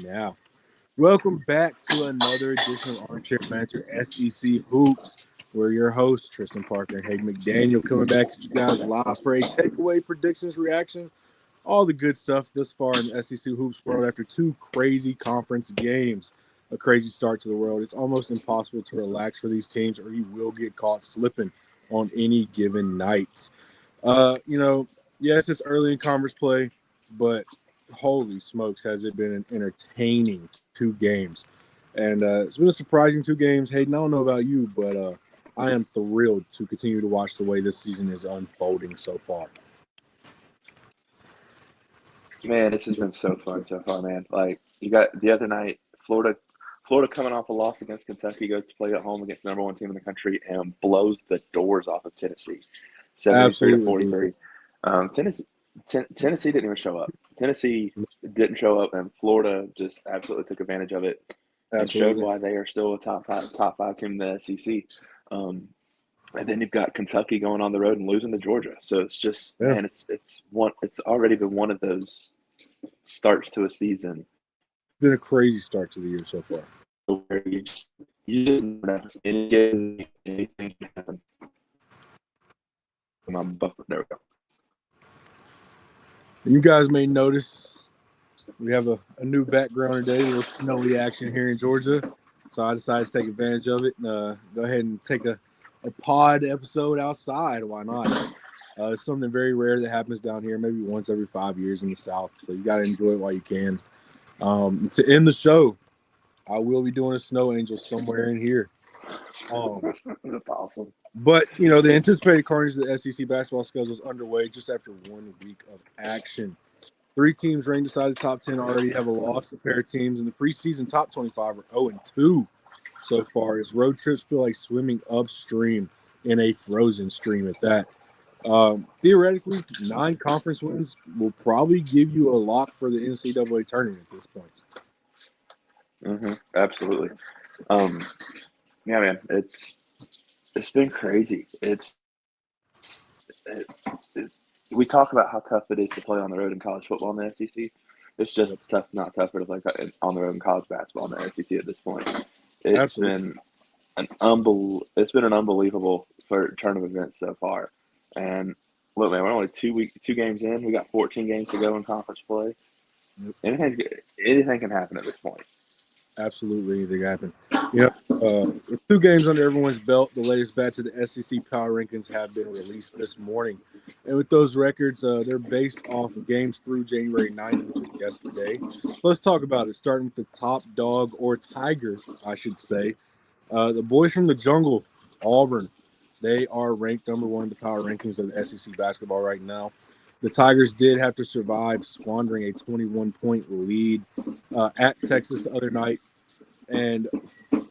now. Welcome back to another edition of Armchair Banter SEC Hoops. We're your hosts, Tristan Parker and Hayden McDaniel, coming back at you guys live for a takeaway, predictions, reactions, all the good stuff thus far in the SEC Hoops world after two crazy conference games. A crazy start to the world. It's almost impossible to relax for these teams or you will get caught slipping on any given night. Yes, it's early in conference play, but holy smokes, has it been an entertaining two games. And it's been a surprising two games. Hayden, I don't know about you, but I am thrilled to continue to watch the way this season is unfolding so far. Man, this has been so fun so far, man. Like, you got the other night, Florida coming off a loss against Kentucky, goes to play at home against the number one team in the country and blows the doors off of Tennessee, 73-43. Tennessee didn't even show up. Tennessee didn't show up, and Florida just absolutely took advantage of it and showed why they are still a top five team in the SEC. And then you've got Kentucky going on the road and losing to Georgia. So it's just man, it's already been one of those starts to a season. It's been a crazy start to the year so far. Where you just never anything can happen. There we go. You guys may notice we have a new background today, a little snowy action here in Georgia. So I decided to take advantage of it and go ahead and take a pod episode outside. Why not? It's something very rare that happens down here, maybe once every 5 years in the South. So you got to enjoy it while you can. To end the show, I will be doing a snow angel somewhere in here. That's awesome. But, the anticipated carnage of the SEC basketball schedule is underway just after 1 week of action. 3 teams ranked inside the top 10 already have a loss. A pair of teams in the preseason top 25 are 0-2 so far, as road trips feel like swimming upstream in a frozen stream at that. Theoretically, 9 conference wins will probably give you a lock for the NCAA tournament at this point. Absolutely. Yeah, man, it's been crazy. We talk about how tough it is to play on the road in college football in the SEC. It's just not tougher to play on the road in college basketball in the SEC at this point. It's been an unbelievable turn of events so far. And look, man, we're only 2 games in. We got 14 games to go in conference play. Anything can happen at this point. Absolutely, anything happen. With 2 games under everyone's belt, the latest batch of the SEC power rankings have been released this morning. And with those records, they're based off of games through January 9th, which was yesterday. So let's talk about it, starting with the top dog, or tiger, I should say. The boys from the jungle, Auburn, they are ranked number 1 in the power rankings of the SEC basketball right now. The Tigers did have to survive, squandering a 21-point lead at Texas the other night. And,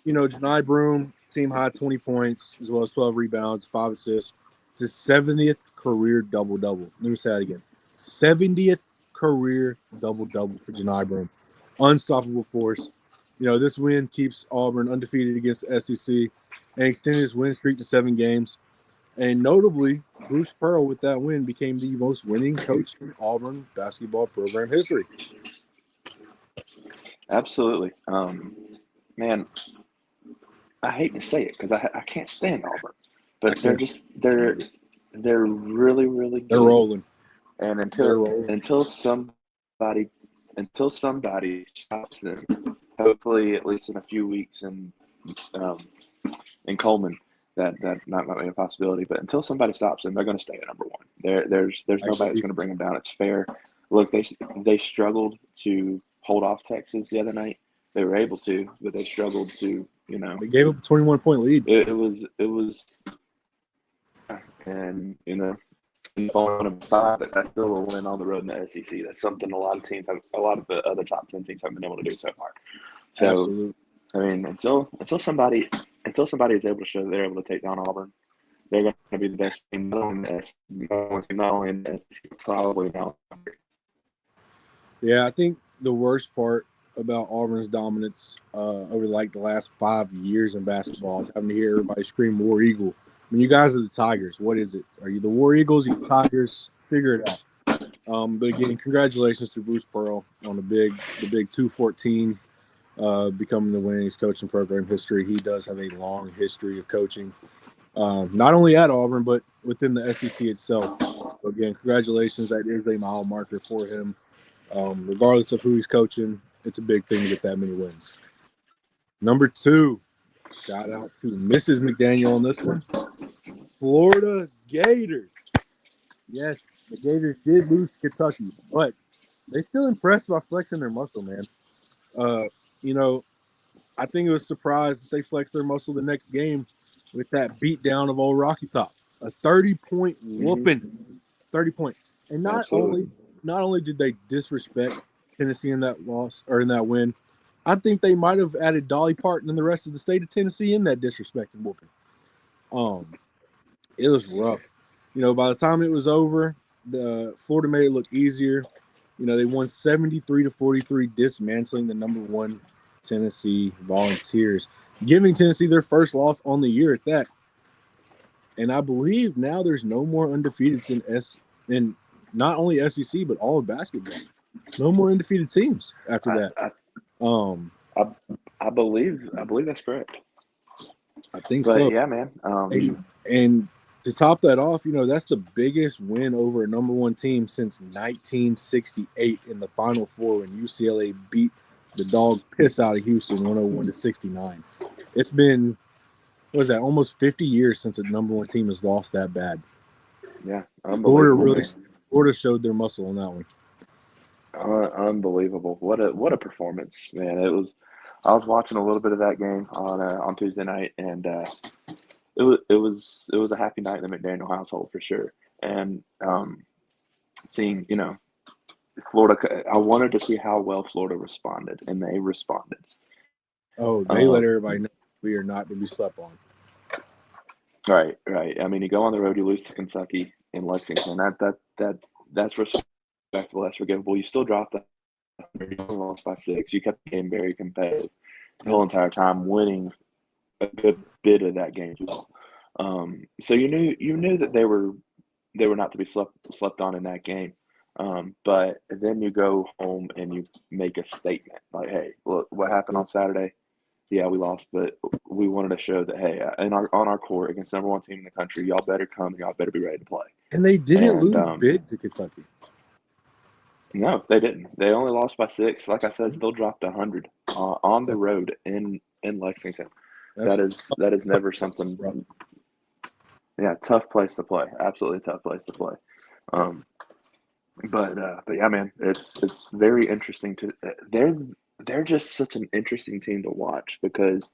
Janai Broome, team high 20 points, as well as 12 rebounds, 5 assists. It's his 70th career double-double. Let me say that again. 70th career double-double for Janai Broome. Unstoppable force. This win keeps Auburn undefeated against the SEC and extended his win streak to 7 games. And notably, Bruce Pearl, with that win, became the most winning coach in Auburn basketball program history. Absolutely. Man, I hate to say it because I can't stand Auburn, but they're really, really good. They're rolling. And until somebody stops them, hopefully at least in a few weeks in Coleman, that might be a possibility. But until somebody stops them, they're going to stay at number 1. There's nobody that's going to bring them down. It's fair. Look, they struggled to hold off Texas the other night. They were able to, but they struggled to, They gave up a 21-point lead. It was, and on 5, that's still a win on the road in the SEC. That's something a lot of the other top 10 teams haven't been able to do so far. So, absolutely. I mean, until somebody is able to show that they're able to take down Auburn, they're going to be the best team not only in the SEC, probably now. Yeah, I think the worst part about Auburn's dominance over the last 5 years in basketball is having to hear everybody scream War Eagle. I mean, you guys are the Tigers. What is it? Are you the War Eagles? Are you the Tigers? Figure it out. But again, congratulations to Bruce Pearl on the big 214, becoming the winningest coaching program history. He does have a long history of coaching, not only at Auburn but within the SEC itself. So again, congratulations. That is a mile marker for him. Regardless of who he's coaching, it's a big thing to get that many wins. Number 2, shout out to Mrs. McDaniel on this one. Florida Gators. Yes, the Gators did lose to Kentucky, but they still impressed by flexing their muscle, man. I think it was a surprise that they flexed their muscle the next game with that beatdown of old Rocky Top. A 30-point whooping. 30 point. And not only did they disrespect Tennessee in that loss or in that win, I think they might have added Dolly Parton and the rest of the state of Tennessee in that disrespect and whooping. It was rough. By the time it was over, the Florida made it look easier. They won 73-43, dismantling the number 1 Tennessee Volunteers, giving Tennessee their first loss on the year at that. And I believe now there's no more undefeateds in not only SEC but all of basketball. No more undefeated teams after that. I believe that's correct. I think so. Yeah, man. And to top that off, that's the biggest win over a number 1 team since 1968 in the Final Four when UCLA beat the dog piss out of Houston 101-69. It's been, almost 50 years since a number 1 team has lost that bad. Yeah, Florida showed their muscle on that one. Unbelievable! What a performance, man! It was. I was watching a little bit of that game on Tuesday night, and it was a happy night in the McDaniel household for sure. And seeing Florida, I wanted to see how well Florida responded, and they responded. Oh, they let everybody know we are not to be slept on. Right. I mean, you go on the road, you lose to Kentucky in Lexington. That's respectable. That's forgivable. You still dropped that. You only lost by 6. You kept the game very competitive the whole entire time, winning a good bit of that game as well. So you knew that they were not to be slept on in that game. But then you go home and you make a statement like, "Hey, look, what happened on Saturday? Yeah, we lost, but we wanted to show that, hey, on our court against number 1 team in the country, y'all better come. Y'all better be ready to play." And they didn't lose big to Kentucky. No, they didn't. They only lost by 6. Like I said, still dropped 100 on the road in Lexington. That is never something. Yeah, tough place to play. Absolutely tough place to play. But yeah, man, it's very interesting to. They're just such an interesting team to watch because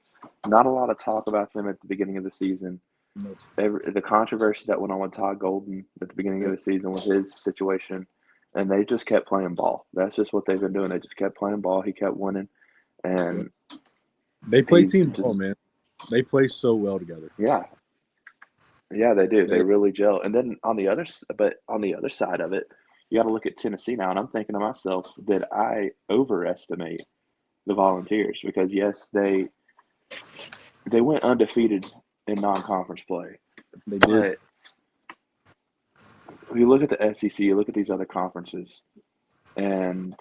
not a lot of talk about them at the beginning of the season. Nope. The controversy that went on with Todd Golden at the beginning of the season with his situation, and they just kept playing ball. That's just what they've been doing. They just kept playing ball. He kept winning, and they play team ball, man. They play so well together. Yeah, they do. They really gel. And then on the other side of it, you got to look at Tennessee now. And I'm thinking to myself, did I overestimate the Volunteers? Because yes, they went undefeated in non-conference play. They did. But you look at the SEC, you look at these other conferences, and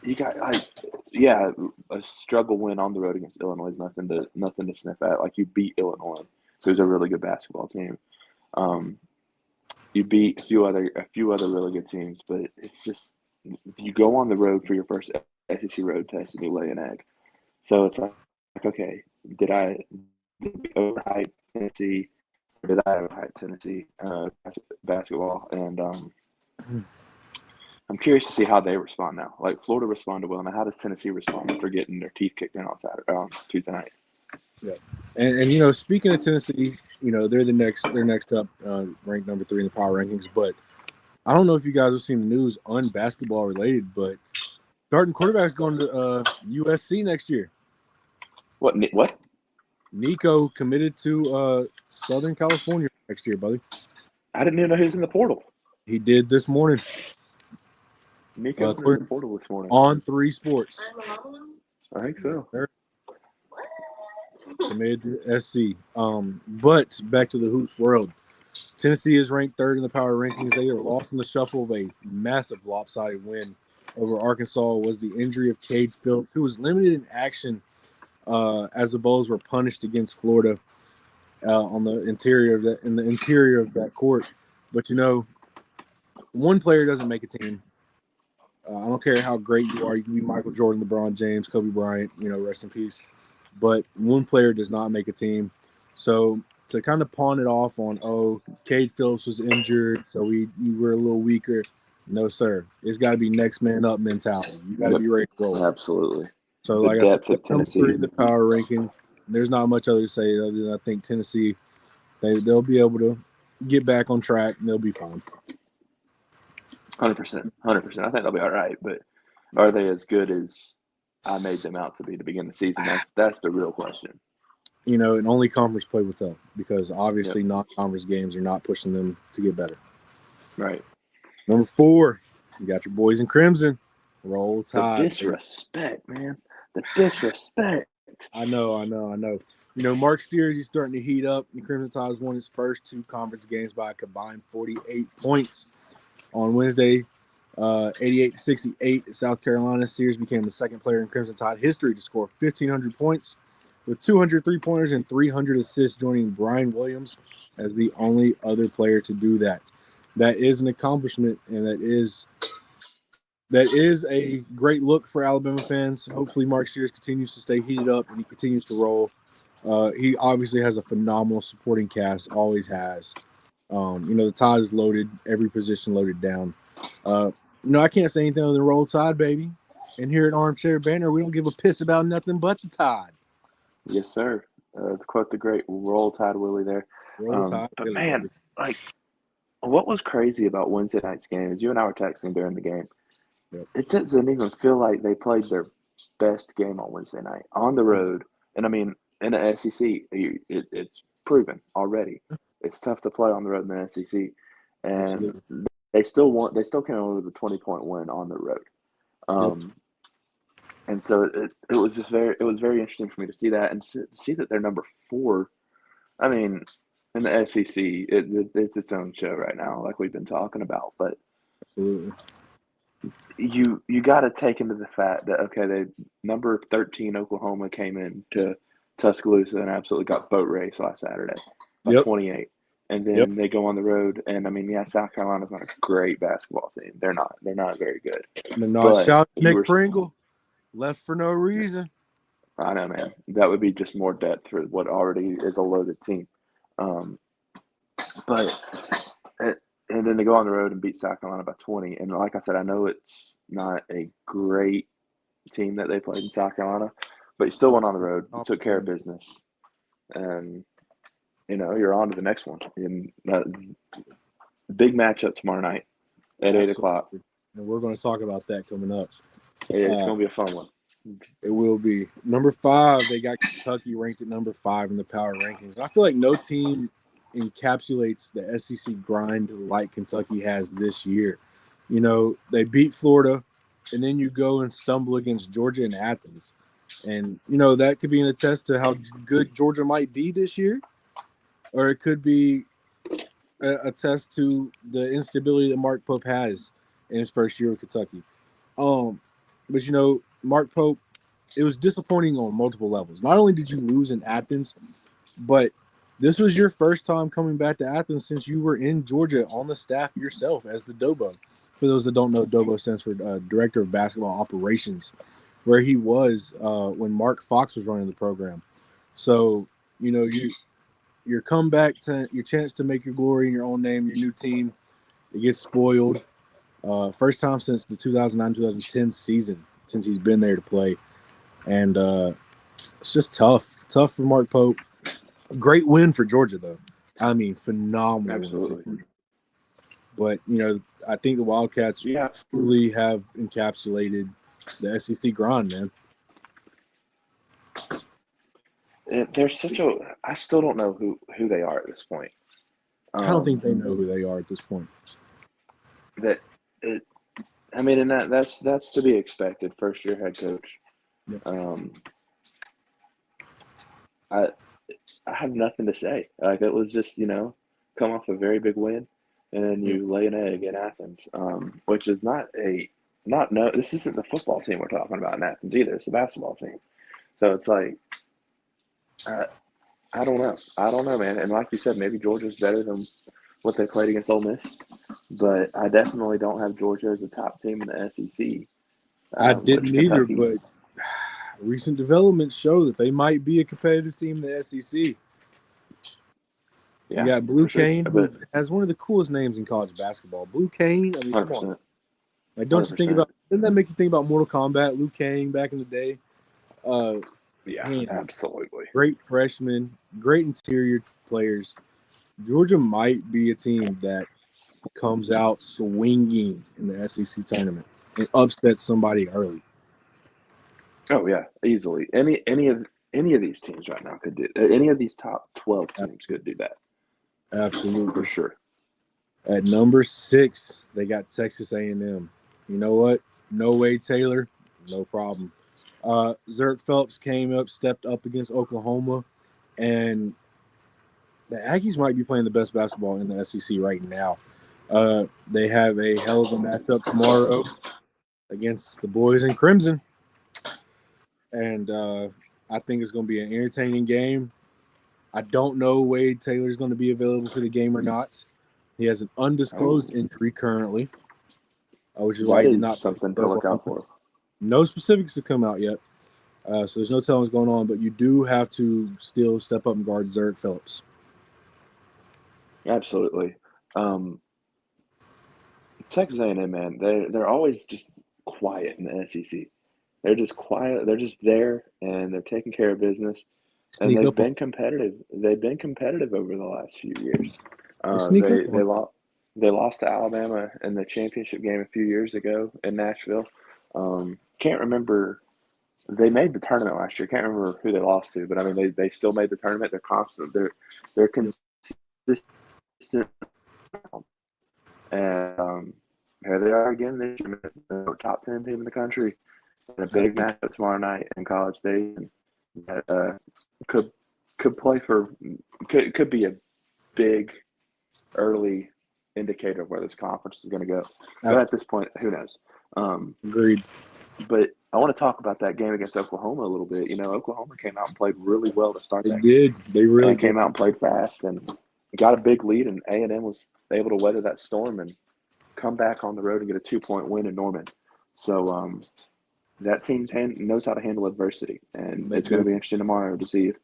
you got a struggle win on the road against Illinois is nothing to sniff at. Like, you beat Illinois, who's a really good basketball team. You beat a few other really good teams, but it's just you go on the road for your first SEC road test and you lay an egg. So it's like okay, did we overhype Tennessee? Or did I overhype Tennessee basketball? And I'm curious to see how they respond now. Like, Florida responded well. Now, how does Tennessee respond after getting their teeth kicked in on Tuesday night? Yeah, and speaking of Tennessee, they're next up, ranked number 3 in the power rankings. But I don't know if you guys have seen the news unbasketball related, but starting quarterback's going to USC next year. What? Nico committed to Southern California next year, buddy. I didn't even know he was in the portal. He did this morning. Nico was in the portal this morning. On 3 Sports. I think so. Committed to SC. But back to the hoops world. Tennessee is ranked third in the power rankings. They are lost in the shuffle of a massive lopsided win over Arkansas. Was the injury of Cade Phillips, who was limited in action as the Bulls were punished against Florida on the interior of that court. But one player doesn't make a team. I don't care how great you are. You can be Michael Jordan, LeBron James, Kobe Bryant, rest in peace. But one player does not make a team. So to kind of pawn it off on, Cade Phillips was injured, so we were a little weaker. No, sir. It's got to be next man up mentality. You got to be ready to roll. Absolutely. So, the like depth I said, of Tennessee. number 3 in the power rankings. There's not much other to say other than I think Tennessee, they'll be able to get back on track and they'll be fine. 100%. I think they'll be all right, but are they as good as I made them out to be to begin the season? That's the real question. And only conference play will tell, because obviously non-conference games are not pushing them to get better. Right. Number 4, you got your boys in Crimson. Roll Tide. The disrespect, man. The disrespect. I know. Mark Steers, he's starting to heat up. The Crimson Tide has won his first 2 conference games by a combined 48 points. On Wednesday, 88-68 at South Carolina, Sears became the second player in Crimson Tide history to score 1,500 points with 200 3-pointers and 300 assists, joining Brian Williams as the only other player to do that. That is an accomplishment, and that is a great look for Alabama fans. Hopefully Mark Sears continues to stay heated up and he continues to roll. He obviously has a phenomenal supporting cast, always has. The Tide is loaded, every position loaded down. I can't say anything other than Roll Tide, baby. And here at Armchair Banter, we don't give a piss about nothing but the Tide. Yes, sir. To quote the great Roll Tide Willie there. Roll Tide, but Willie, man, baby. What was crazy about Wednesday night's game is you and I were texting during the game. Yep. It doesn't even feel like they played their best game on Wednesday night on the road. And I mean, in the SEC, it's proven already. It's tough to play on the road in the SEC, and Absolutely. they still won. They still came away with a 20-point win on the road. And so it was very interesting for me to see that and see that they're number 4. I mean, in the SEC, it's its own show right now, like we've been talking about. But absolutely, you got to take into the fact that they number 13 Oklahoma came in to Tuscaloosa and absolutely got boat race last Saturday by 28. And then they go on the road, and I mean, South Carolina's not a great basketball team. They're not very good. Shout out to Nick Pringle, left for no reason. I know, man. That would be just more depth for what already is a loaded team. And then they go on the road and beat South Carolina by 20. And like I said, I know it's not a great team that they played in South Carolina, but you still went on the road, you took care of business, and you're on to the next one. And big matchup tomorrow night at 8 o'clock. And we're going to talk about that coming up. Yeah, it's going to be a fun one. It will be. Number 5, they got Kentucky ranked at number 5 in the power rankings. And I feel like no team encapsulates the SEC grind like Kentucky has this year. They beat Florida, and then you go and stumble against Georgia and Athens. And, that could be an attest to how good Georgia might be this year, or it could be a test to the instability that Mark Pope has in his first year with Kentucky. But, Mark Pope, it was disappointing on multiple levels. Not only did you lose in Athens, but this was your first time coming back to Athens since you were in Georgia on the staff yourself as the DOBO. For those that don't know, DOBO stands for Director of Basketball Operations, where he was when Mark Fox was running the program. So, your comeback, your chance to make your glory in your own name, your new team, it gets spoiled. First time since the 2009-2010 season since he's been there to play. And it's just tough for Mark Pope. Great win for Georgia, though. I mean, phenomenal win for Georgia. But, I think the Wildcats truly have encapsulated the SEC grind, man. There's I still don't know who they are at this point. I don't think they know who they are at this point. And that's to be expected. First year head coach. Yep. I have nothing to say. Like, it was just, come off a very big win, and then you lay an egg in Athens, which is this isn't the football team we're talking about in Athens either. It's the basketball team. So it's like, I don't know. I don't know, man. And like you said, maybe Georgia's better than what they played against Ole Miss, but I definitely don't have Georgia as a top team in the SEC. I didn't either, Kentucky, but recent developments show that they might be a competitive team in the SEC. yeah, You got Blue sure. Kane, who has one of the coolest names in college basketball. Blue Kane, I mean, 100%. come on. Like, don't you think about, doesn't that make you think about Mortal Kombat, Liu Kang back in the day? Yeah, man, absolutely. Great freshmen, great interior players. Georgia might be a team that comes out swinging in the SEC tournament and upsets somebody early. Oh yeah, easily. Any of these teams right now could do. Any of these top 12 teams could do that. Absolutely, for sure. At number 6, they got Texas A&M. You know what? No way, Taylor. No problem. Zerk Phelps stepped up against Oklahoma, and the Aggies might be playing the best basketball in the SEC right now. They have a hell of a matchup tomorrow against the boys in Crimson, and I think it's going to be an entertaining game. I don't know Wade Taylor's going to be available for the game or not. He has an undisclosed injury currently, which is why he did not play. Something to look out for. No specifics have come out yet, so there's no telling what's going on. But you do have to still step up and guard Zerk Phillips. Absolutely. Texas A&M, man, they're always just quiet in the SEC. They're just quiet. They're just there, and they're taking care of business. And they've been competitive. They've been competitive over the last few years. They lost to Alabama in the championship game a few years ago in Nashville. Can't remember. They made the tournament last year. Can't remember who they lost to, but I mean they still made the tournament. They're constant. They're consistent. And here they are again this year. They're top 10 team in the country. And a big matchup tomorrow night in College Station. That could be a big early indicator of where this conference is going to go. But at this point, who knows? Agreed. But I want to talk about that game against Oklahoma a little bit. You know, Oklahoma came out and played really well to start that game. They really came out and played fast and got a big lead, and A&M was able to weather that storm and come back on the road and get a 2-point win in Norman. So that team knows how to handle adversity, and it's going to be interesting tomorrow to see if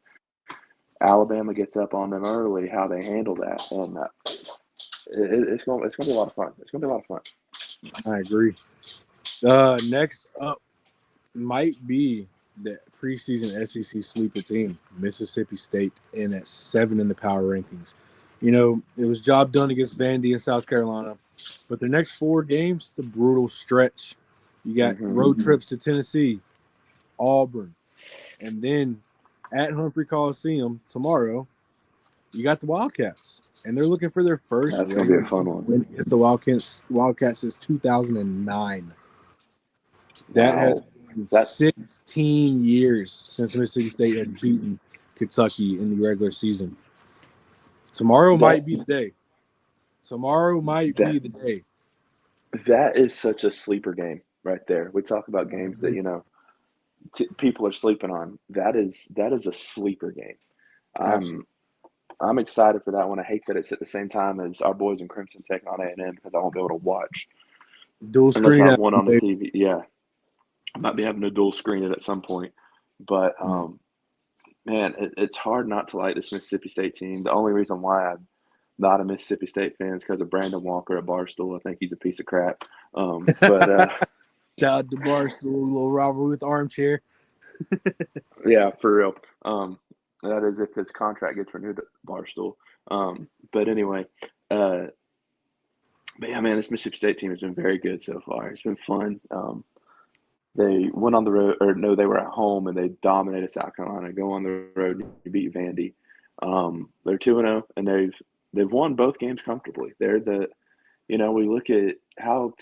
Alabama gets up on them early, how they handle that, and it's going to be a lot of fun. It's going to be a lot of fun. I agree. Next up might be the preseason SEC sleeper team, Mississippi State, in at 7 in the power rankings. You know, it was job done against Vandy in South Carolina, but their next 4 games, it's a brutal stretch. You got road trips to Tennessee, Auburn, and then at Humphrey Coliseum tomorrow, you got the Wildcats, and they're looking for their first. That's going to be a fun one. Win against the Wildcats since 2009. That has been 16 years since Mississippi State has beaten Kentucky in the regular season. Tomorrow might be the day. Tomorrow might be the day. That is such a sleeper game right there. We talk about games that, you know, people are sleeping on. That is a sleeper game. I'm excited for that one. I hate that it's at the same time as our boys in Crimson taking on A&M because I won't be able to watch. Dual screen. Unless I have one on the TV. Yeah. I might be having to dual screen it at some point. But, man, it's hard not to like this Mississippi State team. The only reason why I'm not a Mississippi State fan is because of Brandon Walker at Barstool. I think he's a piece of crap. Shout out to Barstool, little rivalry with Armchair. Yeah, for real. That is if his contract gets renewed at Barstool. But anyway, but yeah, man, this Mississippi State team has been very good so far. It's been fun. They went on the road, or no, they were at home and they dominated South Carolina. Go on the road and beat Vandy. They're 2-0, and they've won both games comfortably. They're we look at how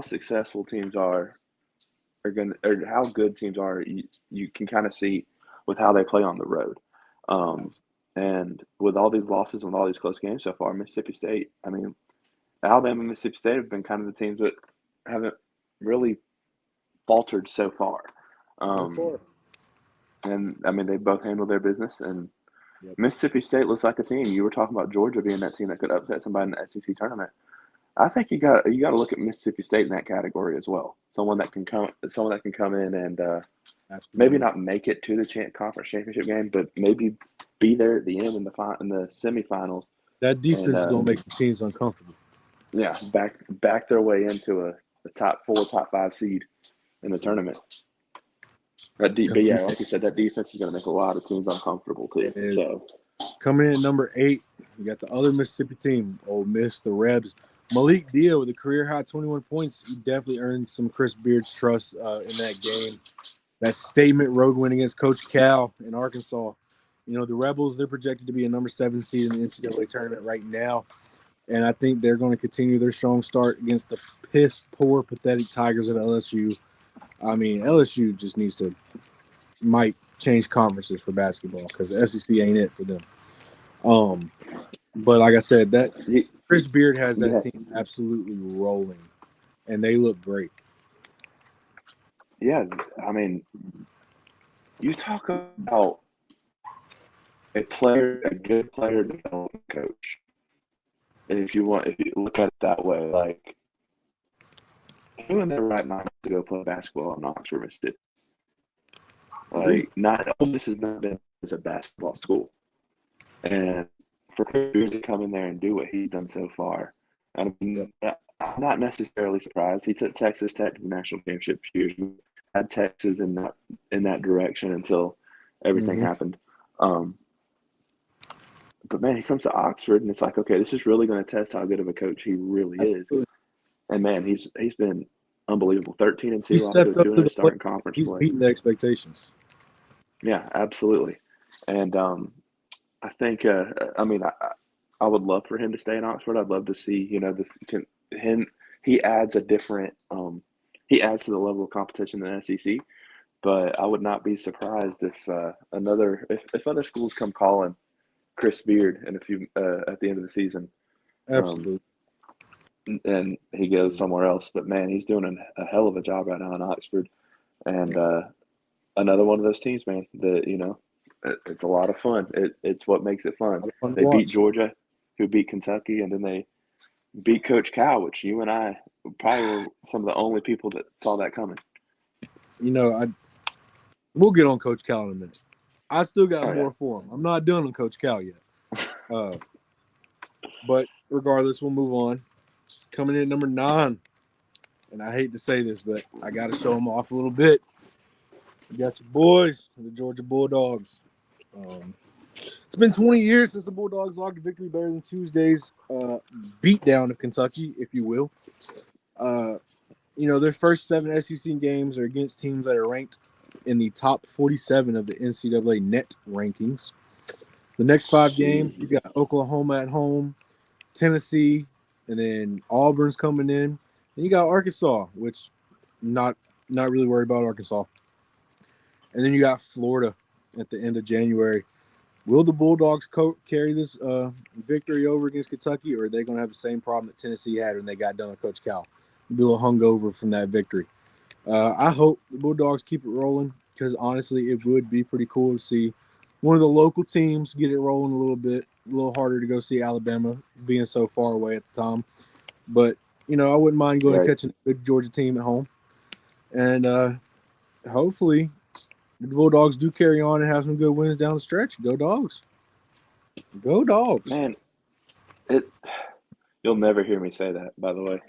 successful teams are how good teams are. You can kind of see with how they play on the road. And with all these losses and all these close games so far, Mississippi State, I mean, Alabama and Mississippi State have been kind of the teams that haven't really faltered so far. So far. And, I mean, they both handled their business. And Yep. Mississippi State looks like a team. You were talking about Georgia being that team that could upset somebody in the SEC tournament. I think you got to look at Mississippi State in that category as well. Someone that can come in and maybe not make it to the conference championship game, but maybe be there at the end in the semifinals. That defense is going to make some teams uncomfortable. Yeah, back their way into a top 4, top 5 seed in the tournament. But yeah, like you said, that defense is going to make a lot of teams uncomfortable too. So coming in at number 8, you got the other Mississippi team, Ole Miss, the Rebs. Malik Dia with a career-high 21 points. He definitely earned some Chris Beard's trust in that game. That statement road win against Coach Cal in Arkansas. You know, the Rebels, they're projected to be a number 7 seed in the NCAA tournament right now. And I think they're going to continue their strong start against the piss-poor, pathetic Tigers at LSU. I mean, LSU just might change conferences for basketball because the SEC ain't it for them. But like I said, that Chris Beard has that team absolutely rolling, and they look great. Yeah, I mean, you talk about a good player development coach. And if you look at it that way, like, who in their right mind to go play basketball in Oxford, Mississippi? Like, Ole Miss has not been as a basketball school, and for Chris Beard to come in there and do what he's done so far, I mean, I'm not necessarily surprised. He took Texas Tech to the national championship years. He had Texas in that direction until everything happened. But man, he comes to Oxford, and it's like, okay, this is really going to test how good of a coach he really is. And man, he's been unbelievable. 13-2 off to a 2-0 start in conference play. He's beating the expectations. Yeah, absolutely. And I think, I mean, I would love for him to stay in Oxford. I'd love to see, you know, he adds to the level of competition in the SEC. But I would not be surprised if other schools come calling Chris Beard at the end of the season. Absolutely. And he goes somewhere else. But man, he's doing a hell of a job right now in Oxford. And another one of those teams, man, that, you know, it's a lot of fun. It's what makes it fun. They beat Georgia, who beat Kentucky, and then they beat Coach Cal, which you and I probably were some of the only people that saw that coming. You know, we'll get on Coach Cal in a minute. I still got more for him. I'm not done on Coach Cal yet. But regardless, we'll move on. Coming in at number 9, and I hate to say this, but I got to show them off a little bit. You got your boys, the Georgia Bulldogs. It's been 20 years since the Bulldogs logged a victory better than Tuesday's beatdown of Kentucky, if you will. You know, their first 7 SEC games are against teams that are ranked in the top 47 of the NCAA net rankings. The next 5 games, you got Oklahoma at home, Tennessee, and then Auburn's coming in. Then you got Arkansas, which not really worried about Arkansas. And then you got Florida at the end of January. Will the Bulldogs carry this victory over against Kentucky, or are they going to have the same problem that Tennessee had when they got done with Coach Cal? Be a little hungover from that victory. I hope the Bulldogs keep it rolling because, honestly, it would be pretty cool to see one of the local teams get it rolling a little bit. A little harder to go see Alabama being so far away at the time. But, you know, I wouldn't mind going and catching a good Georgia team at home. And hopefully the Bulldogs do carry on and have some good wins down the stretch. Go Dogs. Go Dogs. Man, you'll never hear me say that, by the way.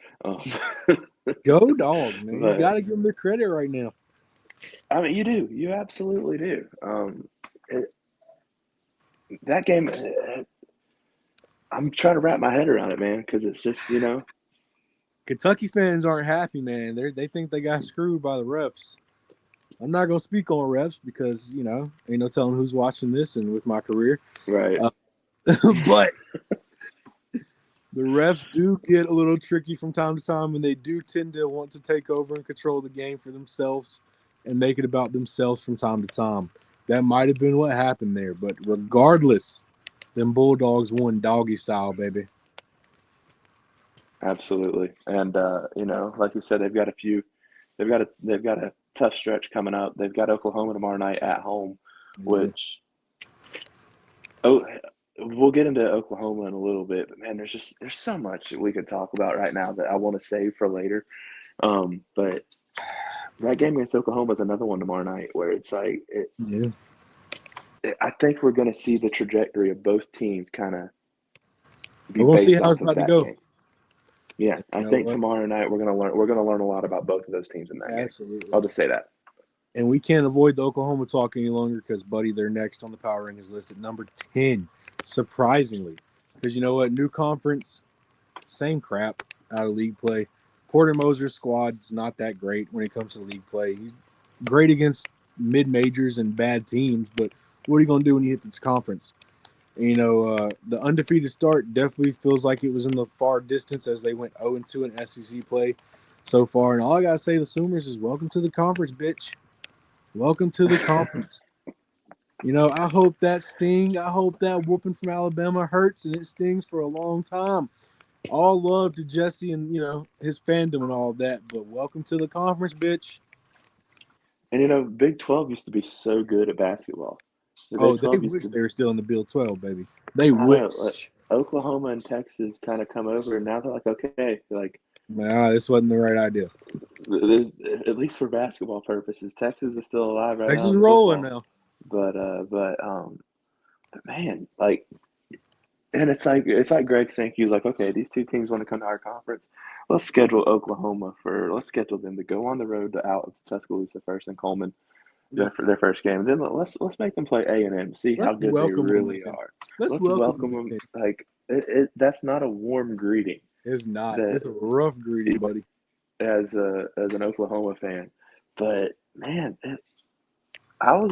Go Dogs, man. You got to give them their credit right now. I mean, you do. You absolutely do. That game, I'm trying to wrap my head around it, man, because it's just, you know. Kentucky fans aren't happy, man. They think they got screwed by the refs. I'm not going to speak on refs because, you know, ain't no telling who's watching this and with my career. Right. But the refs do get a little tricky from time to time, and they do tend to want to take over and control the game for themselves and make it about themselves from time to time. That might have been what happened there. But regardless, Them Bulldogs won doggy style, baby. Absolutely. And like you said, they've got a tough stretch coming up. They've got Oklahoma tomorrow night at home, which oh we'll get into Oklahoma in a little bit, but man, there's so much that we could talk about right now that I want to save for later. But that game against Oklahoma is another one tomorrow night where it's like I think we're going to see the trajectory of both teams kind of be We're gonna see based how it's off of about to that go. game. Yeah, I think tomorrow night we're gonna learn a lot about both of those teams in that game. Absolutely. I'll just say that. And we can't avoid the Oklahoma talk any longer because, buddy, they're next on the power rankings list at number 10, surprisingly. Because you know what? New conference, same crap out of league play. Porter Moser's squad's not that great when it comes to league play. He's great against mid-majors and bad teams, but what are you going to do when you hit this conference? And, the undefeated start definitely feels like it was in the far distance as they went 0-2 in SEC play so far. And all I got to say to Sooners is welcome to the conference, bitch. Welcome to the conference. I hope that sting. I hope that whooping from Alabama hurts and it stings for a long time. All love to Jesse and, his fandom and all that. But welcome to the conference, bitch. And, Big 12 used to be so good at basketball. They wish they were still in the Big 12, baby. They wish. Oklahoma and Texas kind of come over, and now they're like, okay, nah, this wasn't the right idea. At least for basketball purposes, Texas is still alive right now. Texas is rolling now. But man, and it's like Greg Sankey was like, okay, these two teams want to come to our conference. Let's schedule let's schedule them to go on the road to Tuscaloosa first and Coleman their first game. And then let's make them play A&M, see how good they really are. Let's welcome them. That's not a warm greeting. It's not. It's a rough greeting, buddy. As an Oklahoma fan, but man, I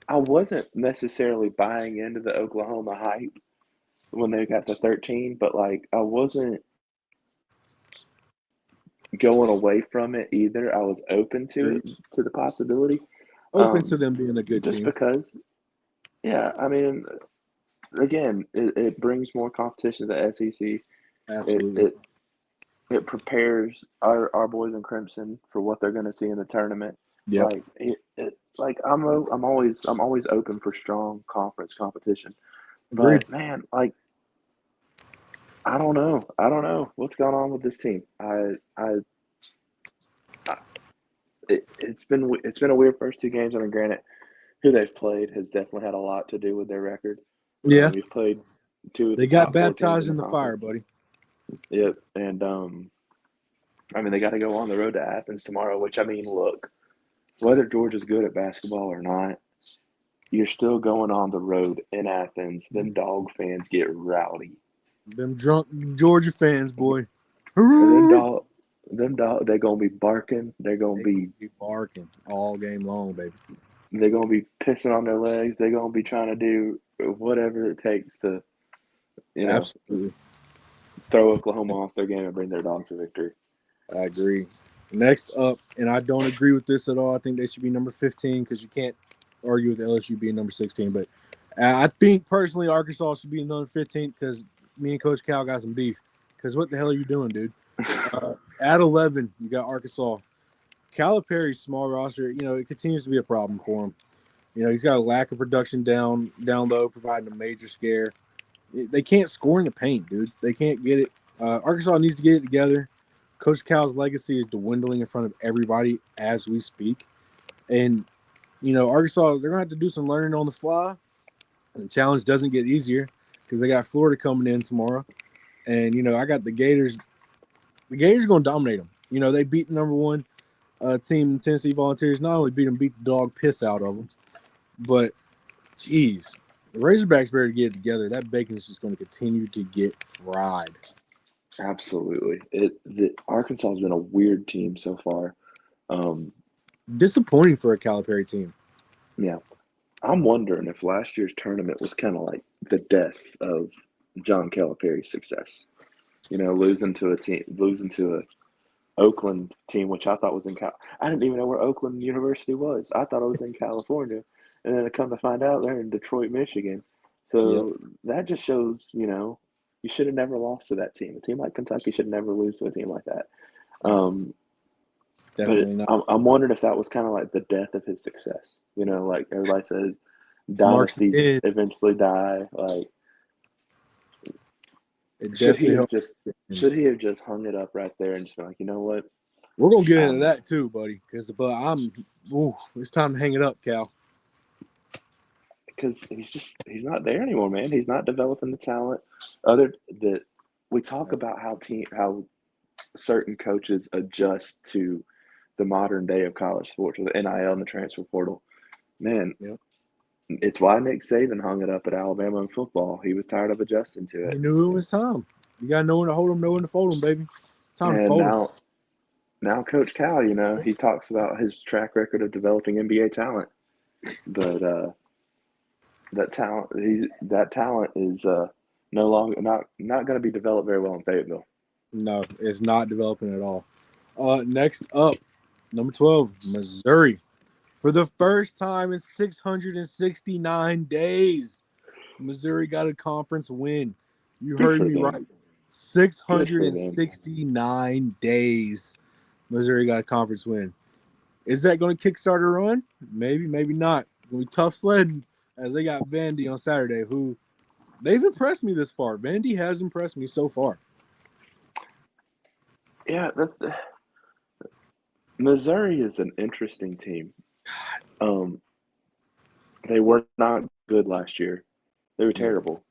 wasn't necessarily buying into the Oklahoma hype when they got to 13, but I wasn't going away from it either. I was open to the possibility. Open to them being a good team. Just because, yeah, I mean, again, it brings more competition to the SEC. Absolutely. It prepares our boys in Crimson for what they're going to see in the tournament. Yeah. I'm always open for strong conference competition. Agreed. But man, I don't know what's going on with this team. It's been a weird first two games. I mean, granted, who they've played has definitely had a lot to do with their record. Yeah, we've played two. They got baptized in the fire, buddy. Yep, and I mean, they got to go on the road to Athens tomorrow. Which, I mean, look, whether Georgia's good at basketball or not, you're still going on the road in Athens. Them dog fans get rowdy. Them drunk Georgia fans, boy. Them dog, they're gonna be barking. They're gonna be barking all game long, baby. They're gonna be pissing on their legs. They're gonna be trying to do whatever it takes to, absolutely throw Oklahoma off their game and bring their dogs to victory. I agree. Next up, and I don't agree with this at all. I think they should be number 15 because you can't argue with LSU being number 16. But I think personally Arkansas should be number 15 because me and Coach Cal got some beef. Because what the hell are you doing, dude? At 11, you got Arkansas. Calipari's small roster, it continues to be a problem for him. He's got a lack of production down low, providing a major scare. They can't score in the paint, dude. They can't get it. Arkansas needs to get it together. Coach Cal's legacy is dwindling in front of everybody as we speak. And, Arkansas, they're going to have to do some learning on the fly. And the challenge doesn't get easier because they got Florida coming in tomorrow. And, I got the Gators. The Gators are going to dominate them. They beat the number one team, Tennessee Volunteers. Not only beat them, beat the dog piss out of them. But, geez, the Razorbacks better get it together. That bacon is just going to continue to get fried. Absolutely. Arkansas has been a weird team so far. Disappointing for a Calipari team. Yeah. I'm wondering if last year's tournament was kind of like the death of John Calipari's success. Losing to a Oakland team, which I thought was I didn't even know where Oakland University was. I thought it was in California. and then I come to find out they're in Detroit, Michigan. Yep. So that just shows, you should have never lost to that team. A team like Kentucky should never lose to a team like that. No, Um, but definitely not. I'm wondering if that was kind of like the death of his success. Like everybody says, Marks dynasties did. eventually die. Like, It should he definitely have helped. just should he have just hung it up right there and just been like, you know what? We're gonna get into Um, that too, buddy. It's time to hang it up, Cal. because he's not there anymore, man. He's not developing the talent. Other that we talk about how certain coaches adjust to the modern day of college sports with the NIL and the transfer portal. Man, Yep. it's why Nick Saban hung it up at Alabama in football. He was tired of adjusting to He it, knew it was time. You gotta know when to hold them, know when to fold them, baby. It's time to and fold them. now Coach Cal, he talks about his track record of developing NBA talent, but that talent is no longer not going to be developed very well in Fayetteville. No, it's not developing at all. Next up, number 12, Missouri. For the first time in 669 days, Missouri got a conference win. You Good heard for me right. them. Good for them. 669 days, Missouri got a conference win. Is that going to kickstart a run? Maybe, maybe not. It's going to be tough sledding as they got Vandy on Saturday, who they've impressed me this far. Vandy has impressed me so far. Yeah, Missouri is an interesting team. Um, they were not good last year. They were No. terrible.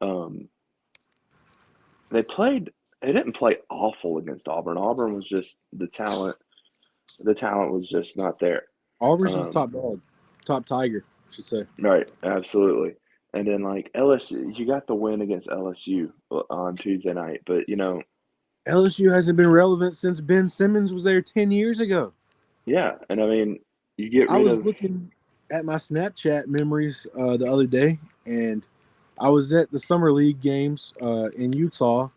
Um, they played. They didn't play awful against Auburn. Auburn was just the talent. The talent was just not there. Auburn's is Um, top dog, top tiger, I should say. right, absolutely. And then like LSU, you got the win against LSU on Tuesday night, but LSU hasn't been relevant since Ben Simmons was there 10 years ago. yeah, and I mean, you get I rid was of looking at my Snapchat memories the other day, and I was at the Summer League games in Utah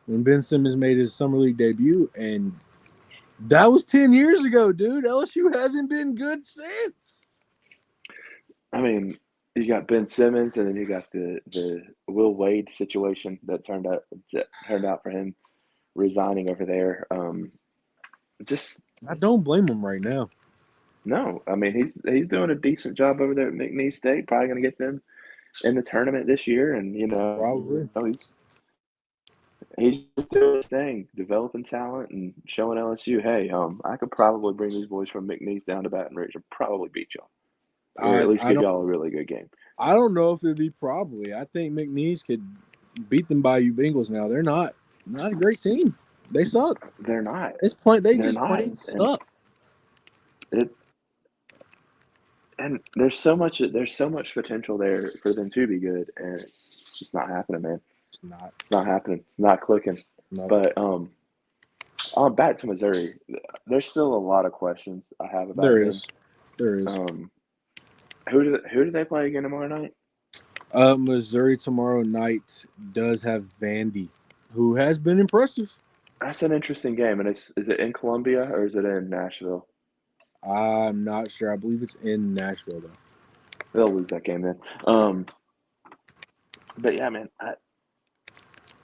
when Ben Simmons made his Summer League debut, and that was 10 years ago, dude. LSU hasn't been good since. I mean, you got Ben Simmons, and then you got the Will Wade situation that turned out for him resigning over there. Just I don't blame him right now. no. I mean, he's doing a decent job over there at McNeese State. Probably going to get them in the tournament this year, and Probably. he's just doing his thing, developing talent and showing LSU, hey, I could probably bring these boys from McNeese down to Baton Rouge and probably beat y'all, or at I, least I give don't y'all a really good game. I don't know if it'd be probably. I think McNeese could beat them by you Bengals now. They're not a great team. They suck. They're not. They They're just not, plain and suck. it and there's so much potential there for them to be good, and it's just not happening, man. It's not. It's not happening. It's not clicking. No. But back to Missouri. There's still a lot of questions I have about There them. is. There is. Who do they play again tomorrow night? Missouri tomorrow night does have Vandy, who has been impressive. That's an interesting game, and is it in Columbia or is it in Nashville? I'm not sure. I believe it's in Nashville though. They'll lose that game then. But yeah, man,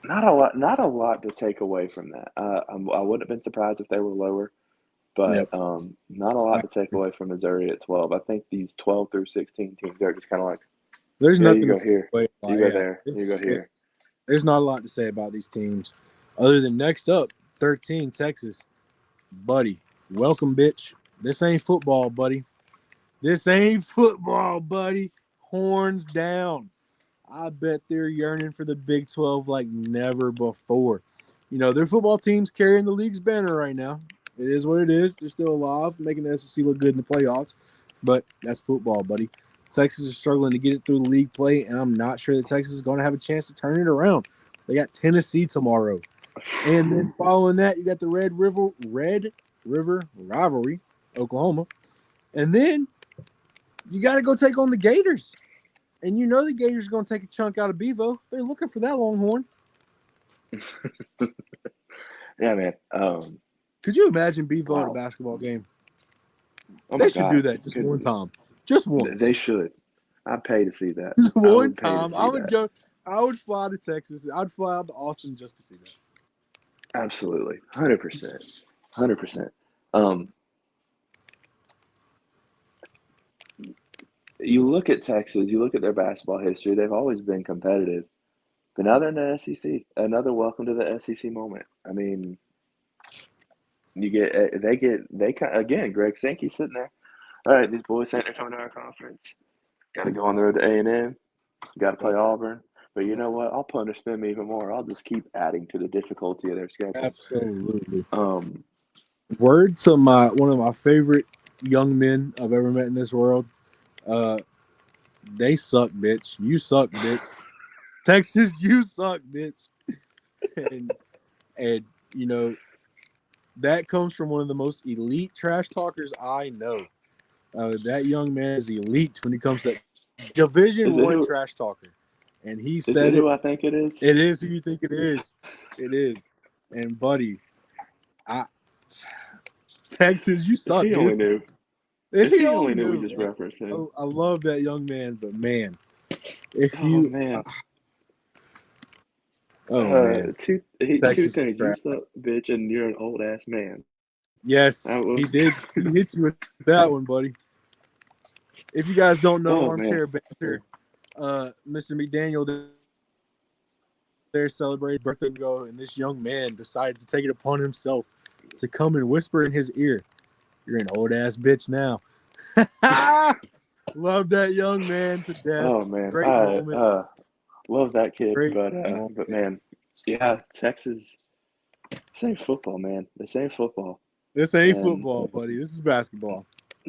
not a lot to take away from that. I wouldn't have been surprised if they were lower, but Yep. not a lot to take away from Missouri at 12. I think these 12 through 16 teams are just kind of like, There's yeah, you nothing to go say here, about. you go Yeah, there, you go here. there's not a lot to say about these teams, other than next up, 13 Texas, buddy. Welcome, bitch. This ain't football, buddy. This ain't football, buddy. Horns down. I bet they're yearning for the Big 12 like never before. Their football team's carrying the league's banner right now. It is what it is. They're still alive, making the SEC look good in the playoffs. But that's football, buddy. Texas is struggling to get it through the league play, and I'm not sure that Texas is going to have a chance to turn it around. They got Tennessee tomorrow. And then following that, you got the Red River rivalry, Oklahoma. And then you got to go take on the Gators. And the Gators are going to take a chunk out of Bevo. They're looking for that Longhorn. Yeah, man. Could you imagine Bevo at a Wow. basketball game? Oh They my should do gosh. that just one time. Just once. They should. I'd pay to see that. Just I one would pay to time. see I would that. go. I would fly to Texas. I'd fly out to Austin just to see that. Absolutely, 100%, 100%. You look at Texas. You look at their basketball history. They've always been competitive, but now they're in the SEC. Another welcome to the SEC moment. I mean, again. Greg Sankey's sitting there. All right, these boys think they're coming to our conference. Got to go on the road to A&M. Got to play Auburn. But you know what? I'll punish them even more. I'll just keep adding to the difficulty of their schedule. Absolutely. Word to one of my favorite young men I've ever met in this world. They suck, bitch. You suck, bitch. Texas, you suck, bitch. And you know, that comes from one of the most elite trash talkers I know. That young man is elite when it comes to Division I trash talker. And he said who I think it is? It is who you think it is. It is. And buddy, Texas, you suck, dude. Only knew. If he only knew, we just referenced him. I love that young man, but man, man. Man. Two things. You suck, bitch, and you're an old ass man. Yes, he did. He hit you with that one, buddy. If you guys don't know, Armchair Banter, Mr. McDaniel, they're celebrating birthday ago, and this young man decided to take it upon himself to come and whisper in his ear, "You're an old ass bitch now." Love that young man to death. Oh man, great moment. Love that kid, but man, yeah, Texas. This ain't football, man. This ain't football. This ain't football, buddy. This is basketball.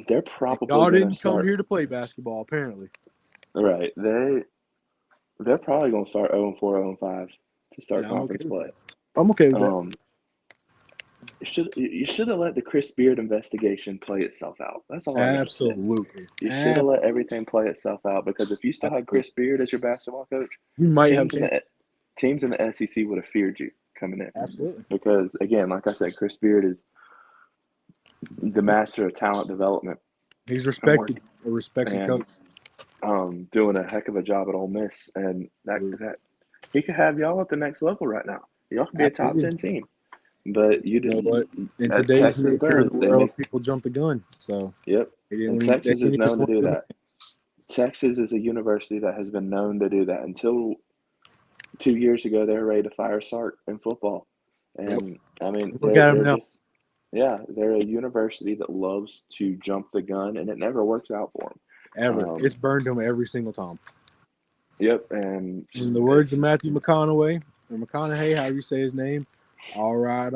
They're probably y'all didn't come here to play basketball, apparently. Right. They're probably gonna start 0-4, 0-5 to start conference play. I'm okay with that. You should have let the Chris Beard investigation play itself out. That's all I'm Absolutely. You should have let everything play itself out, because if you still had Chris Beard as your basketball coach, you might teams in the SEC would have feared you coming in. Absolutely. Because again, like I said, Chris Beard is the master of talent development. He's respected, a respected coach. Doing a heck of a job at Ole Miss, and that he could have y'all at the next level right now. Y'all could be a top 10 team. But you didn't. You know what? In today's world, people jump the gun. So yep. And Texas is known to do that. Texas is a university that has been known to do that. Until 2 years ago, they were ready to fire Sark in football. And I mean, they're a university that loves to jump the gun, and it never works out for them. It's burned them every single time. Yep. And in the words of Matthew McConaughey, or McConaughey, however you say his name, all right.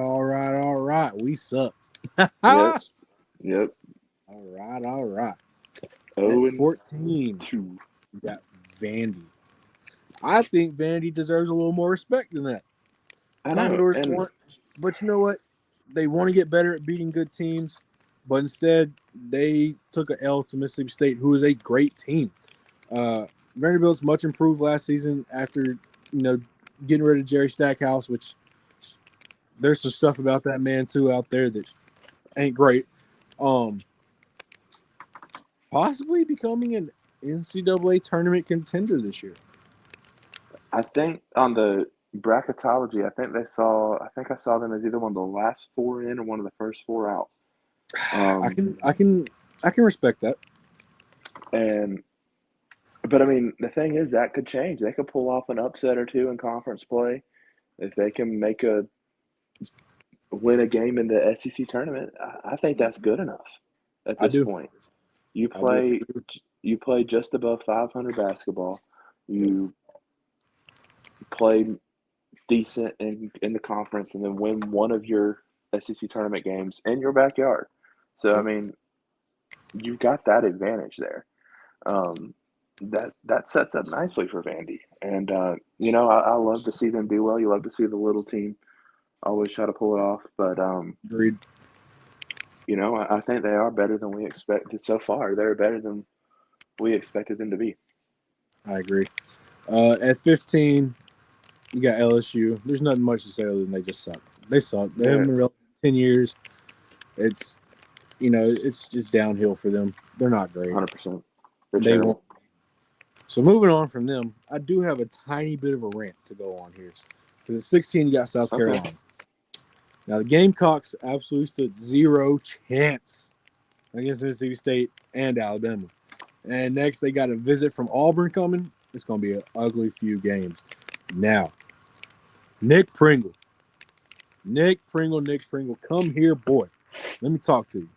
We suck. Yep. All right. Oh, 14. We got Vandy. I think Vandy deserves a little more respect than that. But you know what? They want to get better at beating good teams, but instead they took an L to Mississippi State, who is a great team. Vanderbilt's much improved last season after getting rid of Jerry Stackhouse, which there's some stuff about that man too out there that ain't great. Possibly becoming an NCAA tournament contender this year. I think on the bracketology, I saw them as either one of the last 4 in or one of the first 4 out. I can respect that. But I mean, the thing is that could change. They could pull off an upset or two in conference play if they can win a game in the SEC tournament. I think that's good enough at this point. You play just above 500 basketball. You play decent in the conference, and then win one of your SEC tournament games in your backyard. So I mean, you've got that advantage there. That sets up nicely for Vandy, and I love to see them do well. You love to see the little team always try to pull it off, but agreed. I think they are better than we expected so far. They're better than we expected them to be. I agree. At 15, you got LSU. There's nothing much to say other than they just suck. They suck. They haven't been relevant in 10 years. It's just downhill for them. They're not great. 100%. They won't. So moving on from them, I do have a tiny bit of a rant to go on here. Because at 16, you got South Carolina. Now, the Gamecocks absolutely stood zero chance against Mississippi State and Alabama. And next, they got a visit from Auburn coming. It's going to be an ugly few games. Now, Nick Pringle, come here, boy. Let me talk to you.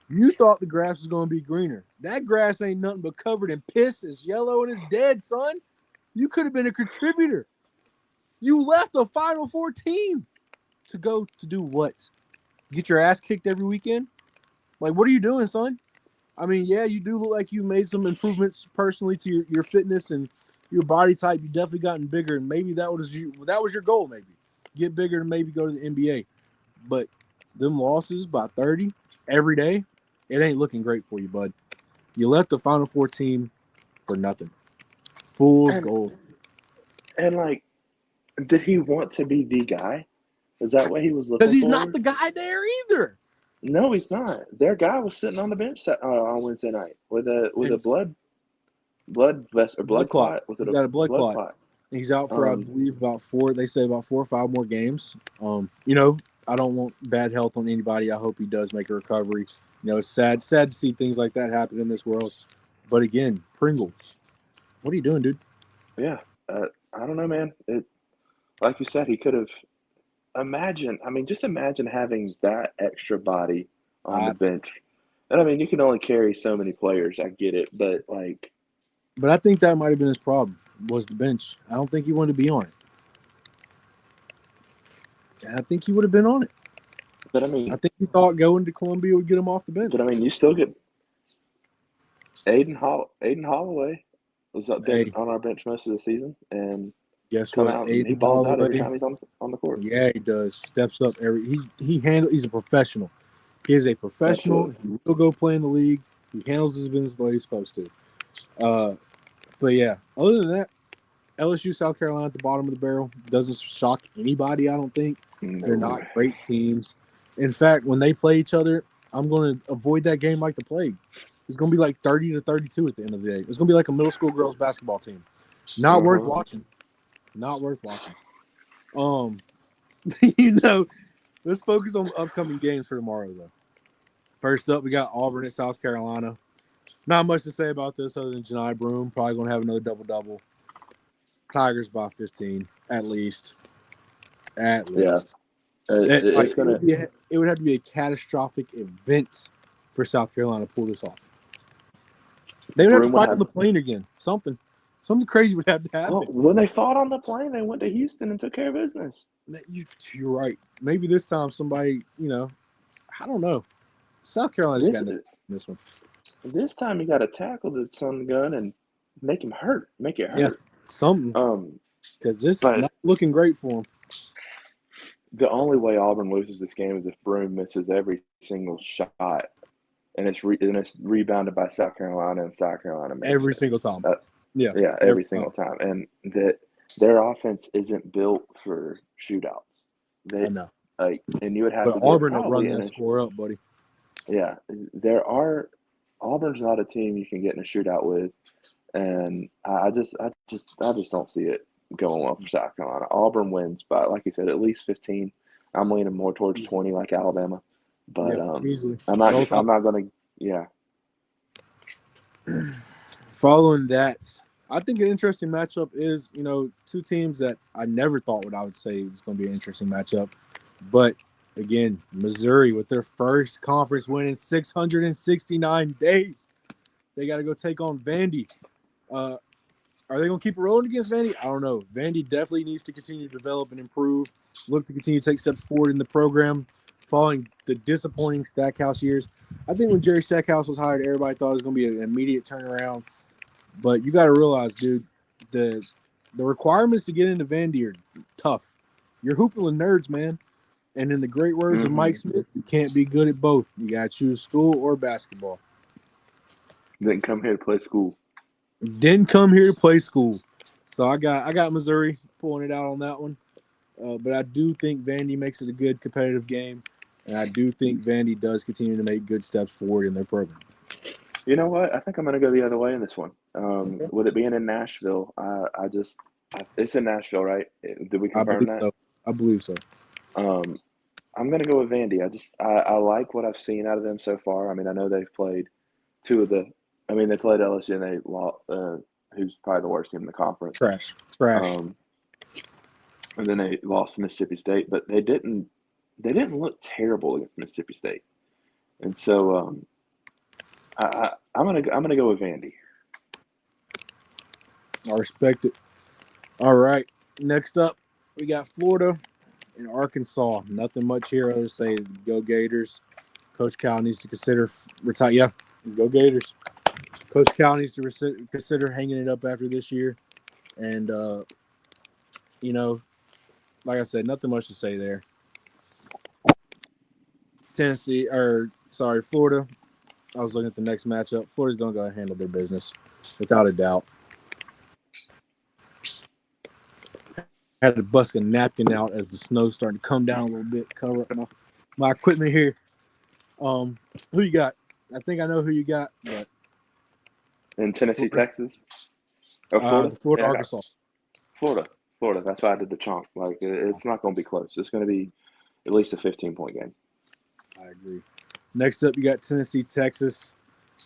You thought the grass was going to be greener. That grass ain't nothing but covered in piss. It's yellow and it's dead, son. You could have been a contributor. You left a Final Four team to go to do what? Get your ass kicked every weekend? Like, what are you doing, son? I mean, yeah, you do look like you made some improvements personally to your fitness and your body type. You definitely gotten bigger, and maybe that was your goal, maybe. Get bigger and maybe go to the NBA. But them losses by 30 every day, it ain't looking great for you, bud. You left the Final Four team for nothing. Fool's gold. And, like, did he want to be the guy? Is that what he was looking for? Because he's not the guy there either. No, he's not. Their guy was sitting on the bench on Wednesday night with a blood clot. He got a blood clot. He's out for I believe about 4 or 5 more games. I don't want bad health on anybody. I hope he does make a recovery. It's sad to see things like that happen in this world. But again, Pringle, what are you doing, dude? Yeah, I don't know, man. Like you said, he could have. Just imagine having that extra body on the bench. And I mean, you can only carry so many players. I get it, but like. But I think that might have been his problem, was the bench. I don't think he wanted to be on it. And I think he would have been on it. But I mean, I think he thought going to Columbia would get him off the bench. But I mean, you still get Aiden Holloway was on our bench most of the season, and guess what? Out and he balls out every time he's on the court. Yeah, he does. Steps up he's a professional. He is a professional. Absolutely. He will go play in the league. He handles his business the way he's supposed to. But yeah, other than that, LSU, South Carolina at the bottom of the barrel doesn't shock anybody. I don't think they're not great teams. In fact, when they play each other, I'm going to avoid that game like the plague. It's going to be like 30-32 at the end of the day. It's going to be like a middle school girls basketball team. Not worth watching. Not worth watching. Let's focus on the upcoming games for tomorrow, though. First up, we got Auburn at South Carolina. Not much to say about this other than Janai Broome probably going to have another double-double. Tigers by 15, at least. At least. Yeah. It would have to be a catastrophic event for South Carolina to pull this off. They would have to fight on the plane again. Something crazy would have to happen. Well, when they fought on the plane, they went to Houston and took care of business. You're right. Maybe this time somebody, I don't know. South Carolina's got this one. This time you got to tackle the son gun and make him hurt. Make it hurt. Yeah, something. Because this is not looking great for him. The only way Auburn loses this game is if Broome misses every single shot, and it's rebounded by South Carolina, and South Carolina makes every single time. Every single time, and that their offense isn't built for shootouts. I know. And you would have to. Auburn will run that score up, buddy. Yeah, Auburn's not a team you can get in a shootout with, and I just don't see it going well for South Carolina. Auburn wins by, like you said, at least 15. I'm leaning more towards 20, like Alabama, but easily. I'm not going to. Yeah. Following that, I think an interesting matchup is, two teams that I never thought I would say was going to be an interesting matchup. But, again, Missouri with their first conference win in 669 days. They got to go take on Vandy. Are they going to keep it rolling against Vandy? I don't know. Vandy definitely needs to continue to develop and improve, look to continue to take steps forward in the program following the disappointing Stackhouse years. I think when Jerry Stackhouse was hired, everybody thought it was going to be an immediate turnaround. But you got to realize, dude, the requirements to get into Vandy are tough. You're hooping with nerds, man. And in the great words of Mike Smith, you can't be good at both. You got to choose school or basketball. Didn't come here to play school. So I got Missouri pulling it out on that one. But I do think Vandy makes it a good competitive game. And I do think Vandy does continue to make good steps forward in their program. You know what? I think I'm going to go the other way in this one. Okay. With it being in Nashville, it's in Nashville, right? Did we I confirm believe that? so. I believe so. Um, I'm going to go with Vandy. I like what I've seen out of them so far. I mean, I know they've played two of the. I mean, they played LSU and they lost. Who's probably the worst team in the conference. Trash. Trash. Um, and then they lost to Mississippi State, but they didn't. They didn't look terrible against Mississippi State, and so I'm gonna go with Vandy. I respect it. All right. Next up, we got Florida and Arkansas. Nothing much here other than say go Gators. Coach Cal needs to consider retire. Yeah, go Gators. Coach Cal needs to consider hanging it up after this year. And, you know, like I said, nothing much to say there. Florida. I was looking at the next matchup. Florida's going to go and handle their business without a doubt. Had to bust a napkin out as the snow's starting to come down a little bit, cover up my equipment here. Who you got? I think I know who you got, but In Tennessee, Florida, Texas, or Florida? Florida, Yeah, I got Arkansas. Florida. That's why I did the chunk. Like it's not going to be close. It's going to be at least a 15-point game. I agree. Next up, you got Tennessee, Texas.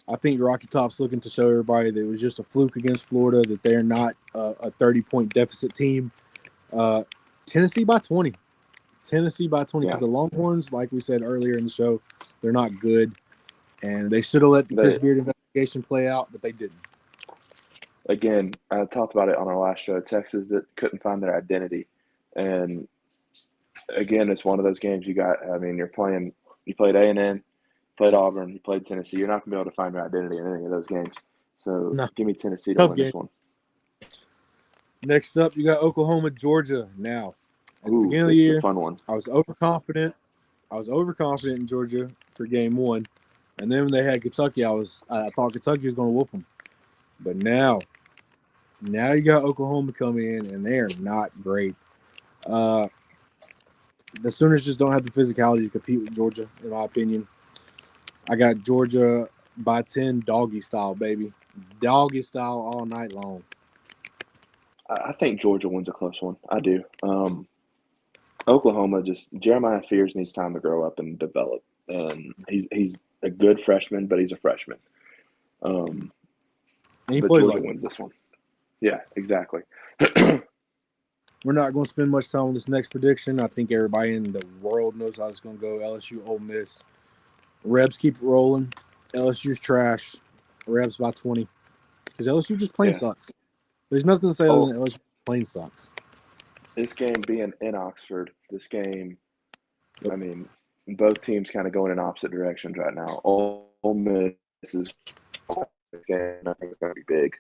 I think Rocky Top's looking to show everybody that it was just a fluke against Florida, that they're not a 30-point deficit team. Tennessee by 20. Tennessee by 20 because Yeah, the Longhorns, like we said earlier in the show, they're not good. And they should have let the Chris they Beard investigation play out, but they didn't. again. I talked about it on our last show. Texas that couldn't find their identity, and again, it's one of those games you got. I mean, you played A&M, played Auburn, you played Tennessee. You're not going to be able to find your identity in any of those games. So No, give me Tennessee to tough win game. this one. Next up, you got Oklahoma, Georgia. Now, at the Ooh, beginning of the this is a year, fun one. I was overconfident. in Georgia for game one. And then when they had Kentucky, I thought Kentucky was going to whoop them. But now you got Oklahoma coming in, and they are not great. Uh, the Sooners just don't have the physicality to compete with Georgia, in my opinion. I got Georgia by 10, doggy style, baby. Doggy style all night long. I think Georgia wins a close one. I do. Oklahoma just Jeremiah Fears needs time to grow up and develop, and he's a good freshman, but he's a freshman. Um, And he but plays Georgia like wins this one. Yeah, exactly. we're not going to spend much time on this next prediction. I think everybody in the world knows how it's going to go. LSU, Ole Miss. Rebs keep it rolling. LSU's trash. Rebs by 20. Because LSU just plain Yeah. sucks. There's nothing to say other Oh, than LSU plain sucks. this game being in Oxford, this game, Yep. I mean, both teams kind of going in opposite directions right now. Ole Miss is this game. I think it's going to be big.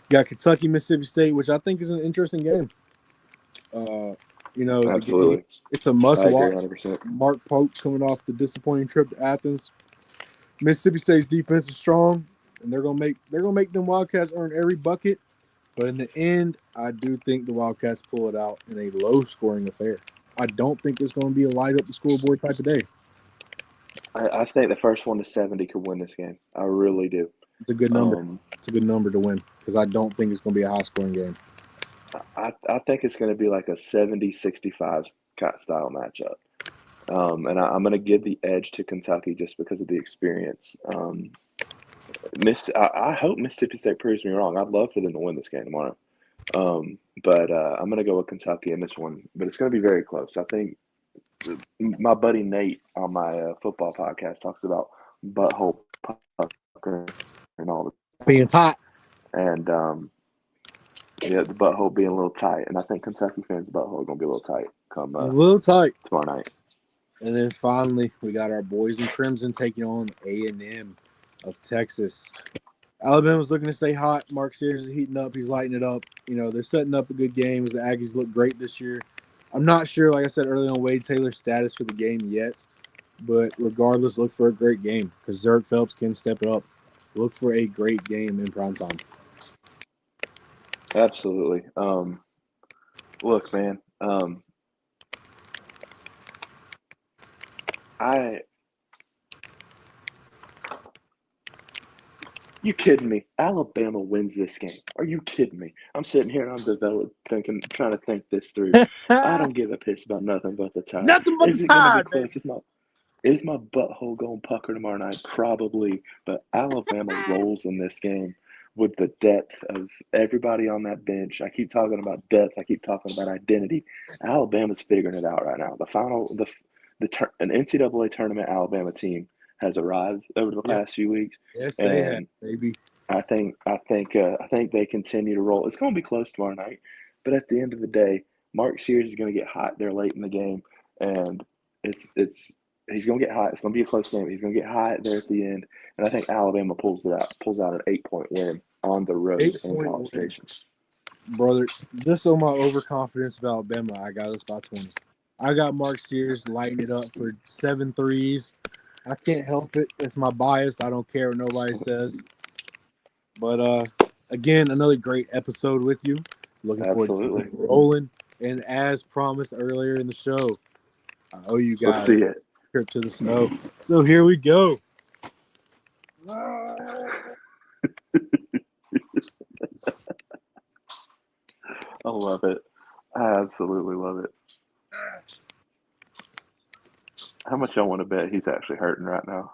Got Kentucky, Mississippi State, which I think is an interesting game. The game, Absolutely, it's a must I agree watch. 100%. Mark Pope coming off the disappointing trip to Athens. Mississippi State's defense is strong, and they're gonna make them Wildcats earn every bucket. But in the end, I do think the Wildcats pull it out in a low-scoring affair. I don't think it's going to be a light up the scoreboard type of day. I think the first one to 70 could win this game. I really do. It's a good number. It's a good number to win because I don't think it's going to be a high-scoring game. I think it's going to be like a 70-65 style matchup. And I'm going to give the edge to Kentucky just because of the experience. I hope Mississippi State proves me wrong. I'd love for them to win this game tomorrow. But I'm going to go with Kentucky in this one. But it's going to be very close. I think my buddy Nate on my football podcast talks about butthole pucker and all that. Being tight. And yeah, the butthole being a little tight. And I think Kentucky fans' butthole are going to be a little tight come A little tight. tomorrow night. And then finally, we got our boys in Crimson taking on A&M of Texas. Alabama's looking to stay hot. Mark Sears is heating up. He's lighting it up. They're setting up a good game as the Aggies look great this year. I'm not sure, like I said earlier on, Wade Taylor's status for the game yet. But regardless, look for a great game because Zerk Phelps can step it up. Look for a great game in prime time. Absolutely. Look, man. I You kidding me? Alabama wins this game. Are you kidding me? I'm sitting here and trying to think this through. I don't give a piss about nothing but the Tide. Nothing but Is the it going to be Tide, close? baby. Is my butthole going pucker tomorrow night? Probably. But Alabama rolls in this game with the depth of everybody on that bench. I keep talking about depth. I keep talking about identity. Alabama's figuring it out right now. An NCAA tournament Alabama team has arrived over the Yep. past few weeks, Yes, they have, and baby. I think they continue to roll. It's going to be close tomorrow night, but at the end of the day, Mark Sears is going to get hot there late in the game, and it's he's going to get hot. It's going to be a close game. He's going to get hot there at the end, and I think Alabama pulls out an 8-point win on the road in 8-point College win. Station. Brother, just on my overconfidence of Alabama, I got us by 20. I got Mark Sears lighting it up for 7 threes. I can't help it. It's my bias. I don't care what nobody says. But again, another great episode with you. Looking forward Absolutely. to rolling. And as promised earlier in the show, I owe you Let's guys see it. a trip to the snow. So here we go. I love it. I absolutely love it. How much y'all want to bet he's actually hurting right now?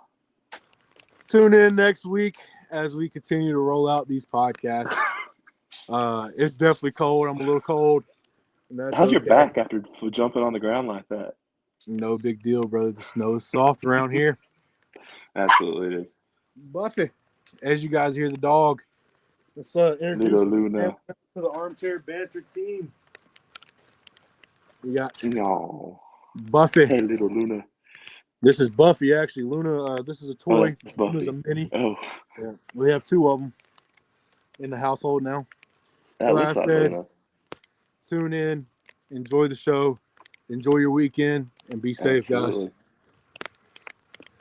Tune in next week as we continue to roll out these podcasts. It's definitely cold. I'm a little cold. How's your back after jumping on the ground like that? No big deal, brother. The snow is soft around here. Absolutely it is. Buffy, as you guys hear the dog, let's introduce Little Luna. to the Armchair Banter team. We got Buffy. Hey, little Luna. This is Buffy, actually. Luna, this is a toy. Oh, Buffy. Luna's a mini. Oh. Yeah. We have 2 of them in the household now. That Like looks I like said, Luna. tune in, enjoy the show, enjoy your weekend, and be safe, guys.